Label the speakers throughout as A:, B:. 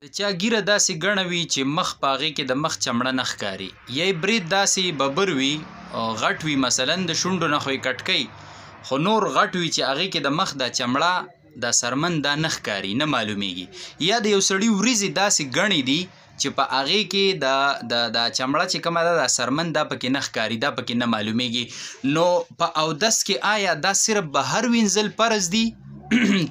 A: د چا ګیره داسې ګڼه وي چې مخ په هغې کې د مخ چمړه نه ښکاري، یا یې برید داسې ببر وي غټ وي، مثلا د شونډو نه خو یې کټکۍ خو نور غټ وي چې هغې کې د مخ دا چمړه دا سرمن دا نه ښکاري، نه معلومیږي. یا د یو سړي وریځې داسې ګڼې دي چې په هغې کې دا چمړه چې کومه ده دا سرمن دا پکې نه ښکاري، دا پکې نه معلومیږي. نو په اودس کې آیا دا صرف بهر وینځل فرض دي؟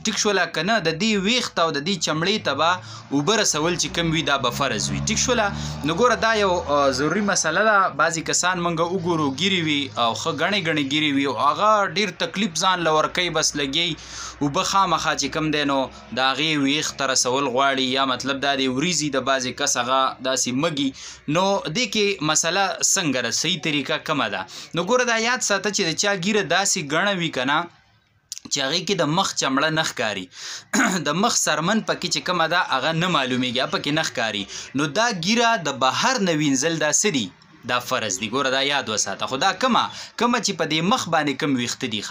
A: ټیک شوله که نه، د دې ویښت او د دې چمړې ته به اوبه رسول چې کوم وي دا به فرض وي. ټیک شوله. نو ګوره دا یو ضروري مسله ده. بعضې کسان موږ وګورو ګیرې وي او ښه ګڼې ګڼې ګیرې وي او هغه ډېر تکلیف ځان له ورکوي، بس لګي اوبه خامخا چې کوم دی نو د هغې ویښت ته رسول غواړي، یا مطلب دا دی وریځي د بعضې کس هغه داسې مږي. نو دې کې مسله څنګه ده، صحیح طریقه کومه ده؟ نو ګوره دا یاد ساته چې د چا ګیره داسې ګڼه وي که نه چې هغې کې د مخ چمړه نه ښکاري، د مخ سرمن پکې چې کومه ده هغه نه معلومیږي، هغه پکې نه ښکاري، نو دا ګیره د بهر نه وینځل دا څه دي؟ دا فرض دي. ګوره دا یاد وساته. خو دا کومه چې په دې مخ باندې کوم ویښته دي،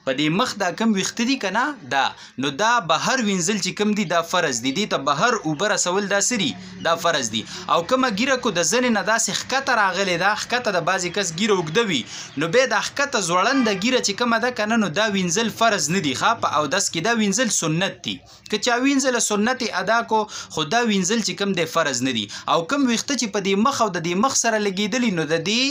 A: په دې مخ دا کم ویښته دي که نه دا، نو دا بهر وینځل چې کوم دي دا فرض دي، دې ته بهر اوبه رسول دا څه دي؟ دا فرض دي. او کومه ګیره کو د زنې نه داسې ښکته راغلې ده، ښکته د بعضې کس ګیره اوږده وي، نو بیا دا ښکته ځوړنده ګیره چې کومه ده که نه، نو دا وینځل فرض نه دي. په اودس کې دا وینځل سنت دي. که چا وینځله سنت ادا کو، خو دا وینځل چې کوم دی فرض نه دي. او کوم ویښته چې په دې مخ او د دې مخ سره لګېدلي، نو د دې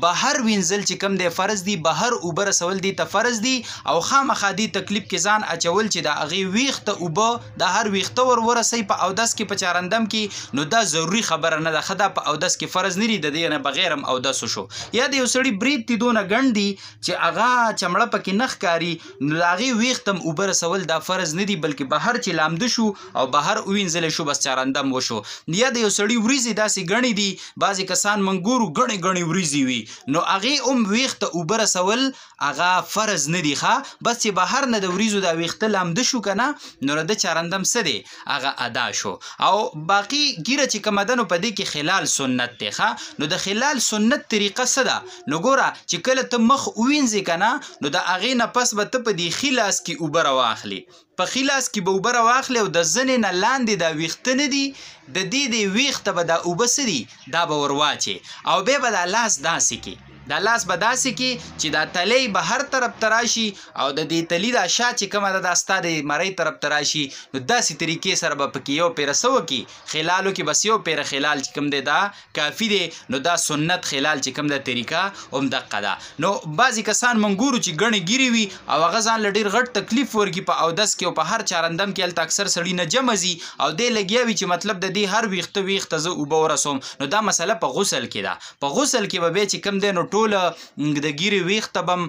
A: بهر وینځل چې کوم دی فرض دي، بهر اوبه رسول دي ته فرض دي. او خامخا دې تکلیف کې ځان اچول چې د هغې ویښته اوبه د هر ویښته ورسوي په اودس کې په چارندم کې، نو دا ضروري خبره نه ده. ښه دا په اودس کې فرض نه دي، د دې نه بغیر هم اودس وشو. یا د یو سړي برید دي دونه ګڼ دي چې هغه چمړه پکې نه ښکاري، نو د هغې ویښته هم اوبه رسول دا فرض نه دي، بلکې بهر چې لامده شو او بهر ووینځلی شو بس چارندم وشو. یا د یو سړي وریځې داسې ګڼې دي، بعضې کسان موږ ګورو ګڼې ګڼې وریځې وي، نو هغې هم ویښته اوبه رسول هغه فرض نه دي. بس چې بهر نه د وریځو دا ویښته لامده شو که نه، نو د چارندم څه دی هغه ادا شو. او باقي ګیره چې کومه ده نو په دې کې خلال سنت دی. نو د خلال سنت طریقه څه ده؟ نو ګوره چې کله ته مخ ووینځې که نه، نو د هغې نه پس به ته په دې ښي لاس کې اوبه راواخلې، په ښي لاس کې به اوبه راواخلې او د زنې نه لاندې دا ویښته نه دي، د دې ویښته به دا اوبه څه دي دا به ور واچې، او بیا به دا لاس داسې کې، دا لاس به داسې کې چې دا تلی به هر طرف ته راشي، او د دې تلي دا شا چې کومه ده دا ستا د مرۍ طرف ته راشي. نو داسې طریقې سره به پکې یو پیره څه وکړي، خلالو کې بس یو پیره خلال چې کوم دی دا کافي دی. نو دا سنت خلال چې کوم ده طریقه هم دقه ده. نو بعضې کسان موږ ګورو چې ګڼې ګیرې وي او هغه ځان له ډېر غټ تکلیف ورکړي په اودس کې، او په هر چارندم کې هلته اکثر سړي نه جمع ځي او دی لګیا وي چې مطلب د دې هر ویښته زه اوبه ورسوم. نو دا مسله په غسل کې ده. په غسل کې به بیا چې کوم دی نو ټوله د ګیرې ویښته به هم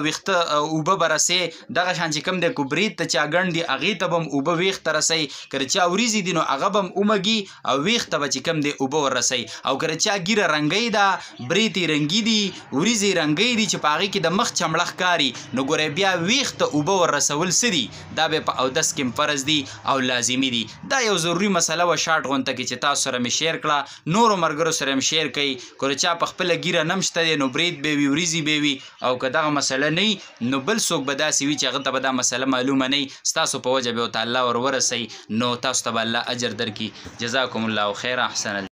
A: ویښته اوبه به رسې، دغه شان چې کوم دی که برید ته چا ګڼ دي هغې ته به هم اوبه ویښته رسئ، که د چا وریځې دي نو هغه به هم ومږي او ویښته به چې کوم دی اوبه ور رسئ. او که د چا ګیره رنګۍ ده، برید یې رنګي دي، وریځې یې رنګۍ دي چې په هغې کې د مخ چمړه ښکاري، نو ګورئ بیا ویښته اوبه ور رسول څه دي؟ دا بیا په اودس کې هم فرض دي او لازمي دي. دا یو ضروري مسله وه شارټ غونته کې چې تاسو سره مې شیر کړه، نورو ملګرو سره هم شیر کوئ. که د چا په خپله ګیره نم شته دی نو برید به وي، وریځې به وي، او که دغه مسله نه وي نو بل څوک به داسې وي چې هغه ته به دا مسله معلومه نه وي، ستاسو په وجه به ورته الله ور ورسوي، نو تاسو ته به الله اجر درکړي. جزاکم الله خیر. احسن.